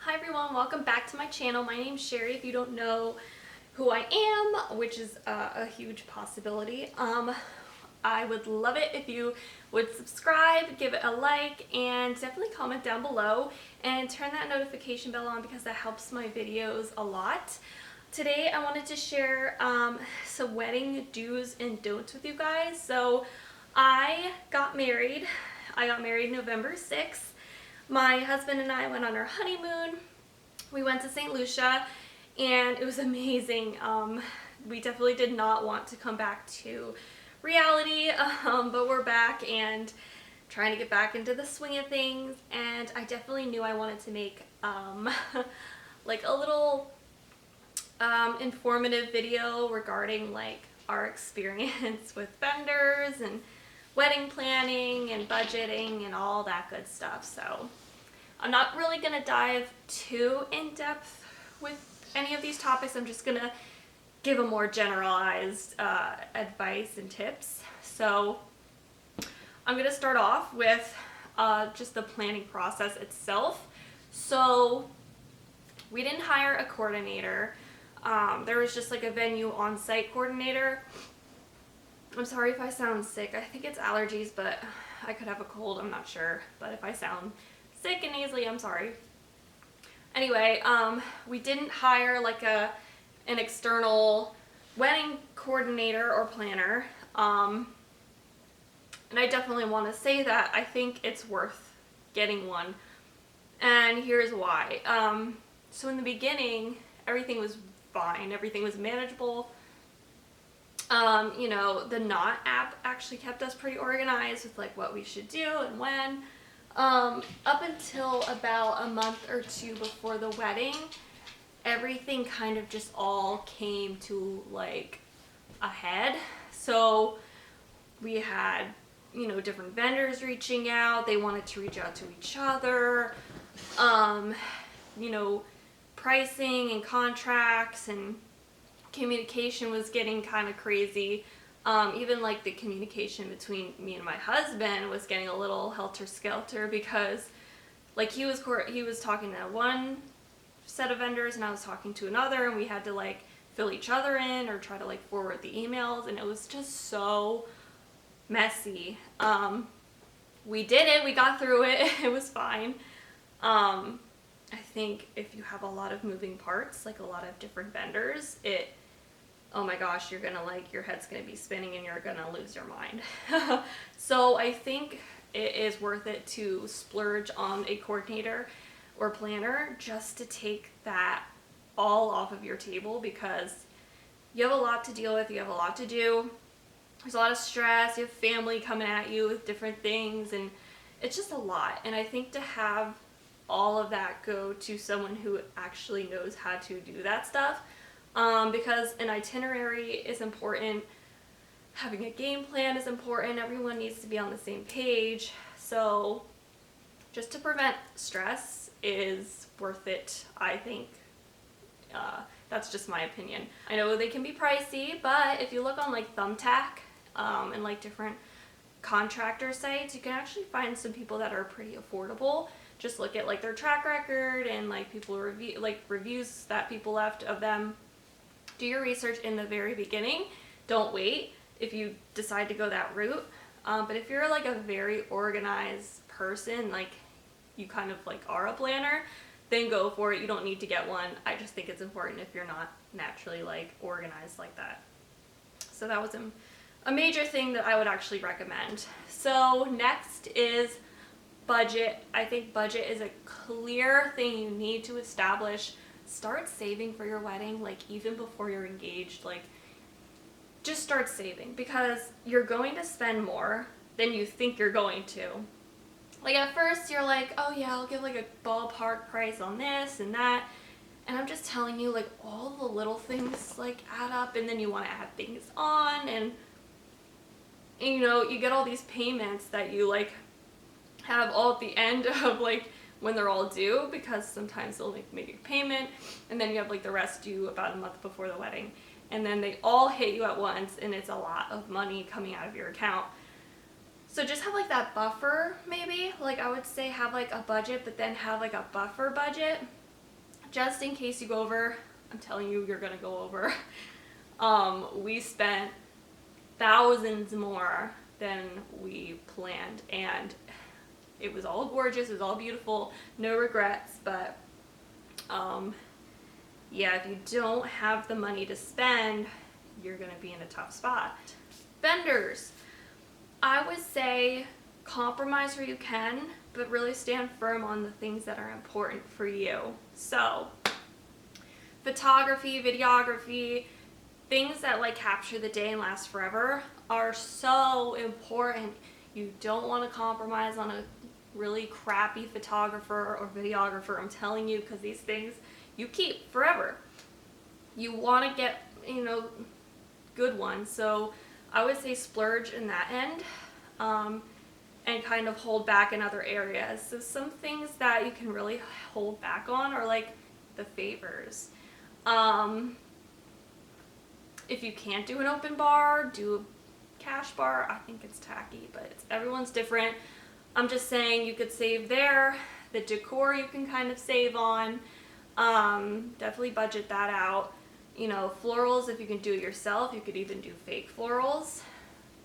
Hi everyone, welcome back to my channel. My name's Sherry. If you don't know who I am, which is a huge possibility, I would love it if you would subscribe, give it a like, and definitely comment down below and turn that notification bell on because that helps my videos a lot. Today I wanted to share some wedding do's and don'ts with you guys. So I got married. I got married November 6th. My husband and I went on our honeymoon. We went to St. Lucia and it was amazing. We definitely did not want to come back to reality, but we're back and trying to get back into the swing of things. And I definitely knew I wanted to make like a little informative video regarding like our experience with vendors and wedding planning and budgeting and all that good stuff. So I'm not really going to dive too in depth with any of these topics. I'm just going to give a more generalized advice and tips. So I'm going to start off with just the planning process itself. So we didn't hire a coordinator. There was just like a venue on-site coordinator. I'm sorry if I sound sick. I think it's allergies, but I could have a cold. I'm not sure. But if I sound sick and nasally, I'm sorry. Anyway, we didn't hire like an external wedding coordinator or planner. And I definitely want to say that I think it's worth getting one. And here's why. So in the beginning, everything was fine. Everything was manageable. You know, the Knot app actually kept us pretty organized with like what we should do and when. Up until about a month or two before the wedding, everything kind of just all came to like a head. So we had, you know, different vendors reaching out. They wanted to reach out to each other. You know, pricing and contracts and communication was getting kind of crazy. Even like the communication between me and my husband was getting a little helter-skelter because like he was talking to one set of vendors and I was talking to another, and we had to like fill each other in or try to like forward the emails, and it was just so messy. We did it. We got through it. It was fine. I think if you have a lot of moving parts, like a lot of different vendors, oh my gosh, you're gonna like, your head's gonna be spinning and you're gonna lose your mind. So I think it is worth it to splurge on a coordinator or planner just to take that all off of your table, because you have a lot to deal with, you have a lot to do. There's a lot of stress, you have family coming at you with different things, and it's just a lot. And I think to have all of that go to someone who actually knows how to do that stuff, because an itinerary is important, having a game plan is important, everyone needs to be on the same page. So just to prevent stress is worth it, I think. That's just my opinion. I know they can be pricey, but if you look on like Thumbtack and like different contractor sites, you can actually find some people that are pretty affordable. Just look at like their track record and like reviews that people left of them. Do your research in the very beginning. Don't wait if you decide to go that route. But if you're like a very organized person, like you kind of like are a planner, then go for it. You don't need to get one. I just think it's important if you're not naturally like organized like that. So that was a major thing that I would actually recommend. So next is budget. I think budget is a clear thing you need to establish. Start saving for your wedding, like even before you're engaged. Like just start saving, because you're going to spend more than you think you're going to. Like at first you're like, oh yeah, I'll give like a ballpark price on this and that, and I'm just telling you, like all the little things like add up, and then you want to add things on, and you know, you get all these payments that you like have all at the end of like when they're all due, because sometimes they'll make a payment and then you have like the rest due about a month before the wedding, and then they all hit you at once and it's a lot of money coming out of your account. So just have like that buffer, maybe. Like I would say have like a budget, but then have like a buffer budget. just in case you go over, I'm telling you, you're gonna go over. We spent thousands more than we planned, and it was all gorgeous, it was all beautiful, no regrets, but yeah, if you don't have the money to spend, you're gonna be in a tough spot. Vendors, I would say compromise where you can, but really stand firm on the things that are important for you. So, photography, videography, things that like capture the day and last forever are so important. You don't want to compromise on a really crappy photographer or videographer, I'm telling you, because these things you keep forever. You want to get, good ones. So I would say splurge in that end, and kind of hold back in other areas. So some things that you can really hold back on are like the favors. If you can't do an open bar, do a cash bar. I think it's tacky, but everyone's different. I'm just saying you could save there. The decor you can kind of save on. Definitely budget that out. Florals, if you can do it yourself, you could even do fake florals.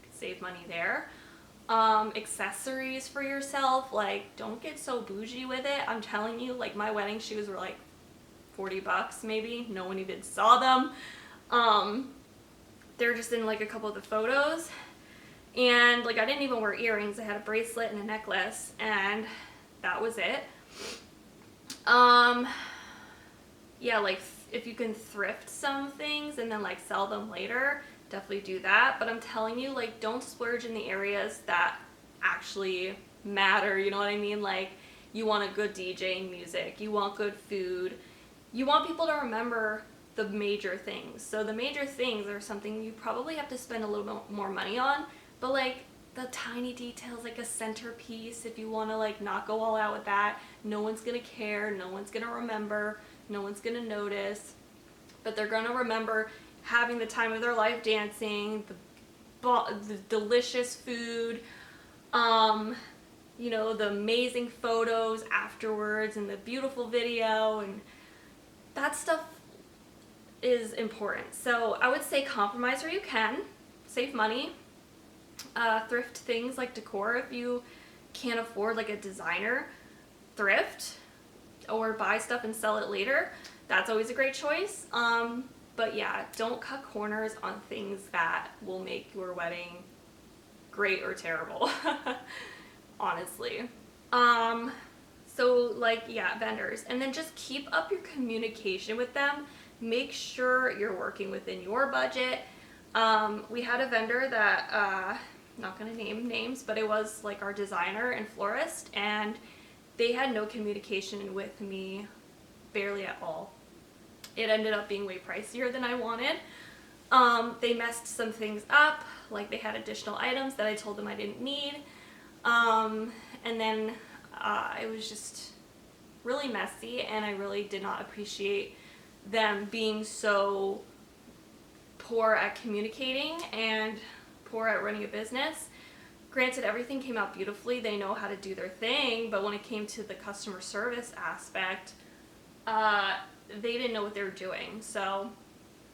You could save money there. Accessories for yourself, like don't get so bougie with it. I'm telling you, like my wedding shoes were like $40 maybe. No one even saw them. They're just in like a couple of the photos, and like I didn't even wear earrings. I had a bracelet and a necklace, and that was it. Yeah, like if you can thrift some things and then like sell them later, definitely do that. But I'm telling you, like, don't splurge in the areas that actually matter, you know what I mean? Like, you want a good DJing music, you want good food, you want people to remember the major things. So the major things are something you probably have to spend a little bit more money on, but like the tiny details, like a centerpiece, if you want to like not go all out with that, no one's gonna care, no one's gonna remember, no one's gonna notice, but they're gonna remember having the time of their life dancing, the delicious food, the amazing photos afterwards, and the beautiful video, and that stuff is important. So I would say compromise where you can, save money, thrift things like decor if you can't afford like a designer, thrift, or buy stuff and sell it later. That's always a great choice. But yeah, don't cut corners on things that will make your wedding great or terrible, honestly. So like, yeah, vendors. And then just keep up your communication with them. Make sure you're working within your budget. We had a vendor that, not gonna name names, but it was like our designer and florist, and they had no communication with me, barely at all. It ended up being way pricier than I wanted. They messed some things up, like they had additional items that I told them I didn't need. And then it was just really messy, and I really did not appreciate them being so poor at communicating and poor at running a business. Granted, everything came out beautifully. They know how to do their thing, but when it came to the customer service aspect, they didn't know what they were doing. So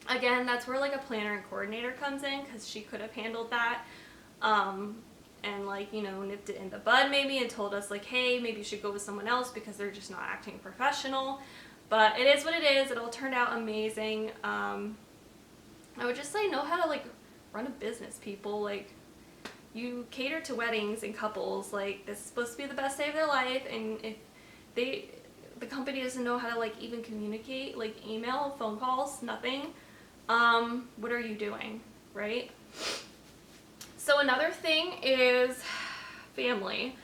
again, that's where like a planner and coordinator comes in, because she could have handled that, and like, nipped it in the bud maybe and told us like, hey, maybe you should go with someone else because they're just not acting professional. But it is what it is. It all turned out amazing. I would just say know how to like run a business, people. Like, you cater to weddings and couples. Like, this is supposed to be the best day of their life, and if the company doesn't know how to like even communicate, like email, phone calls, nothing, what are you doing, right? So another thing is family.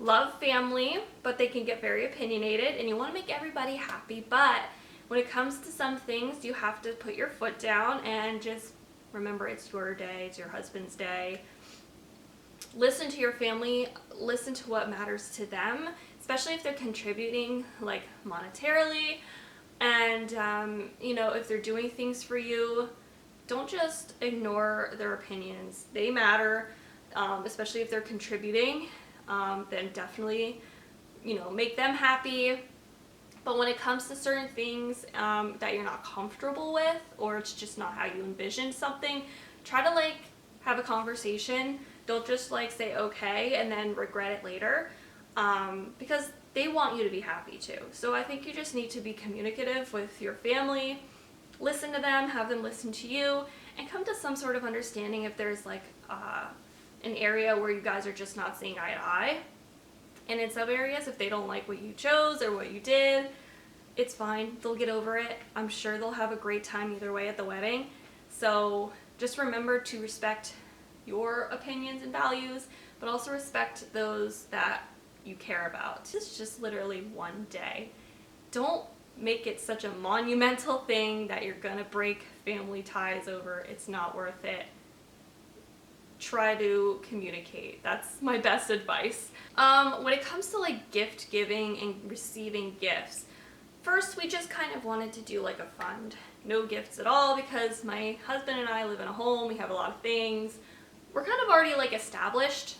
Love family, but they can get very opinionated, and you want to make everybody happy, but when it comes to some things, you have to put your foot down and just remember it's your day, it's your husband's day. Listen to your family, listen to what matters to them, especially if they're contributing like monetarily, and if they're doing things for you, don't just ignore their opinions. They matter, especially if they're contributing. Then definitely, make them happy. But when it comes to certain things that you're not comfortable with, or it's just not how you envision something, try to like have a conversation. Don't just like say okay and then regret it later, because they want you to be happy too. So I think you just need to be communicative with your family, listen to them, have them listen to you, and come to some sort of understanding if there's like an area where you guys are just not seeing eye to eye. And in some areas, if they don't like what you chose or what you did, it's fine. They'll get over it. I'm sure they'll have a great time either way at the wedding. So just remember to respect your opinions and values, but also respect those that you care about. It's just literally one day. Don't make it such a monumental thing that you're gonna break family ties over. It's not worth it. Try to communicate. That's my best advice. When it comes to like gift giving and receiving gifts, first we just kind of wanted to do like a fund. No gifts at all because my husband and I live in a home, we have a lot of things. We're kind of already like established.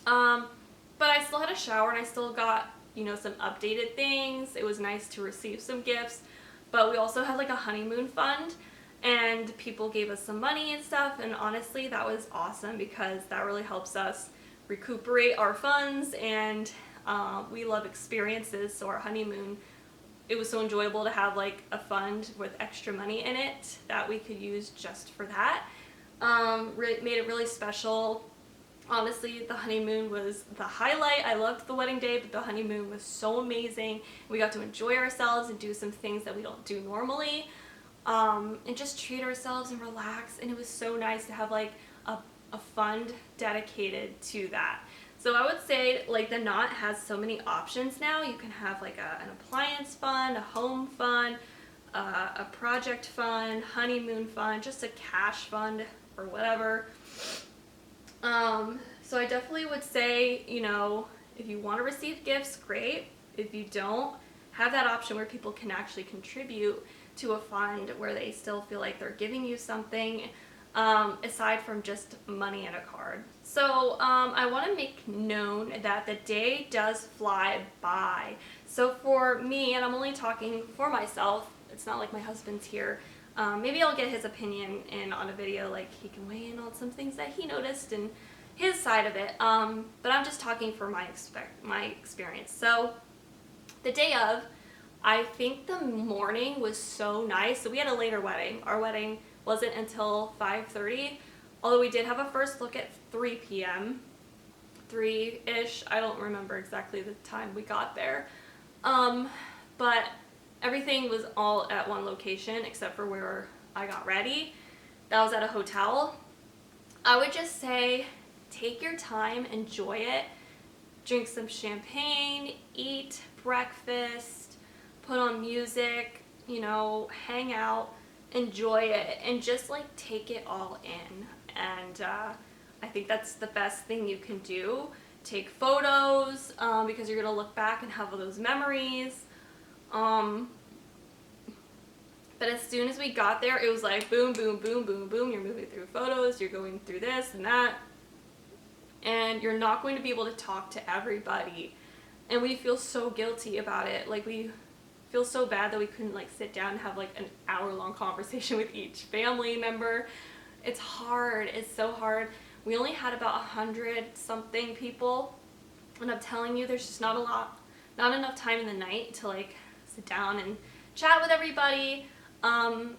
But I still had a shower and I still got, you know, some updated things. It was nice to receive some gifts. But we also had like a honeymoon fund, and people gave us some money and stuff, and honestly that was awesome because that really helps us recuperate our funds, and we love experiences, so our honeymoon, it was so enjoyable to have like a fund with extra money in it that we could use just for that. Made it really special. Honestly, the honeymoon was the highlight. I loved the wedding day, but the honeymoon was so amazing. We got to enjoy ourselves and do some things that we don't do normally, and just treat ourselves and relax, and it was so nice to have like a fund dedicated to that. So I would say like the Knot has so many options now. You can have like an appliance fund, a home fund, a project fund, honeymoon fund, just a cash fund or whatever. So I definitely would say, you know, if you want to receive gifts, great. If you don't, have that option where people can actually contribute to a fund where they still feel like they're giving you something, aside from just money and a card. So I want to make known that the day does fly by. So for me, and I'm only talking for myself, it's not like my husband's here. Maybe I'll get his opinion in on a video, like he can weigh in on some things that he noticed and his side of it. But I'm just talking for my experience. So the day of, I think the morning was so nice. So we had a later wedding. Our wedding wasn't until 5:30, although we did have a first look at 3 p.m. 3-ish. I don't remember exactly the time we got there. But everything was all at one location except for where I got ready. That was at a hotel. I would just say take your time, enjoy it, drink some champagne, eat breakfast, put on music, you know, hang out, enjoy it, and just like take it all in. And I think that's the best thing you can do. Take photos, because you're gonna look back and have all those memories. But as soon as we got there, it was like boom, boom, boom, boom, boom. You're moving through photos, you're going through this and that, and you're not going to be able to talk to everybody. And we feel so guilty about it. Like we feel so bad that we couldn't like sit down and have like an hour-long conversation with each family member. It's hard. It's so hard. We only had about 100-something people, and I'm telling you, there's just not enough time in the night to like sit down and chat with everybody.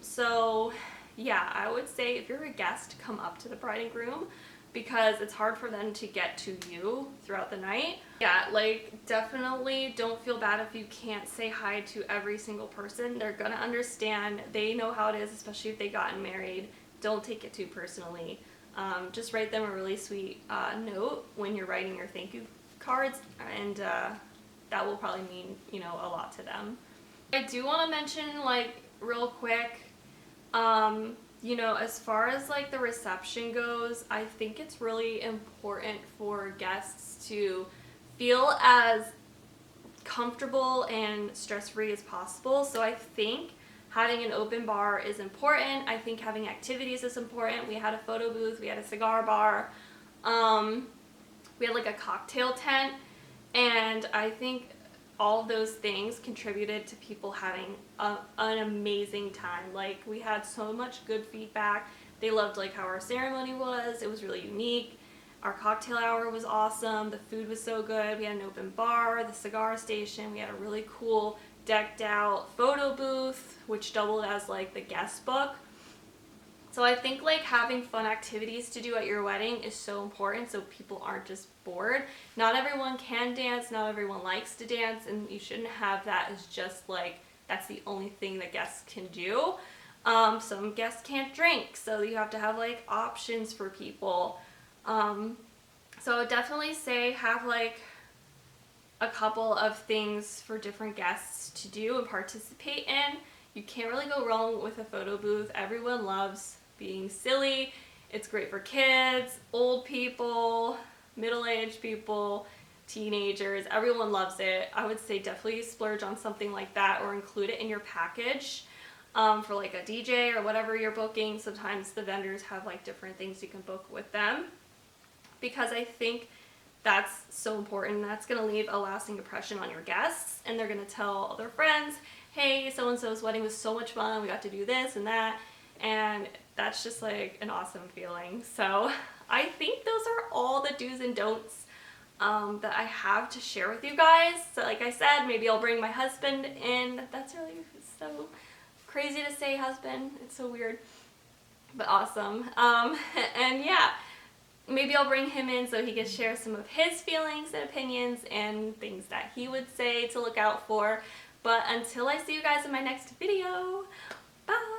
So yeah, I would say if you're a guest, come up to the bride and groom, because it's hard for them to get to you throughout the night. Yeah, like definitely don't feel bad if you can't say hi to every single person. They're gonna understand. They know how it is, especially if they gotten married. Don't take it too personally. Just write them a really sweet note when you're writing your thank you cards, and that will probably mean, you know, a lot to them. I do want to mention, like, real quick, you know, as far as like the reception goes, I think it's really important for guests to feel as comfortable and stress-free as possible. So I think having an open bar is important. I think having activities is important. We had a photo booth, we had a cigar bar, we had like a cocktail tent, and I think all of those things contributed to people having an amazing time. Like, we had so much good feedback. They loved like how our ceremony was. It was really unique. Our cocktail hour was awesome. The food was so good. We had an open bar, the cigar station. We had a really cool decked out photo booth, which doubled as like the guest book. So I think like having fun activities to do at your wedding is so important so people aren't just bored. Not everyone can dance, not everyone likes to dance, and you shouldn't have that as just like that's the only thing that guests can do. Some guests can't drink, so you have to have like options for people. So I would definitely say have like a couple of things for different guests to do and participate in. You can't really go wrong with a photo booth. Everyone loves being silly. It's great for kids, old people, middle-aged people, teenagers. Everyone loves it. I would say definitely splurge on something like that or include it in your package. For like a DJ or whatever you're booking. Sometimes the vendors have like different things you can book with them, because I think that's so important. That's going to leave a lasting impression on your guests, and they're going to tell all their friends, hey, so-and-so's wedding was so much fun, we got to do this and that, and that's just like an awesome feeling. So I think those are all the do's and don'ts that I have to share with you guys. So like I said, maybe I'll bring my husband in. That's really so crazy to say husband. It's so weird, but awesome. And yeah, maybe I'll bring him in so he can share some of his feelings and opinions and things that he would say to look out for. But until I see you guys in my next video, bye!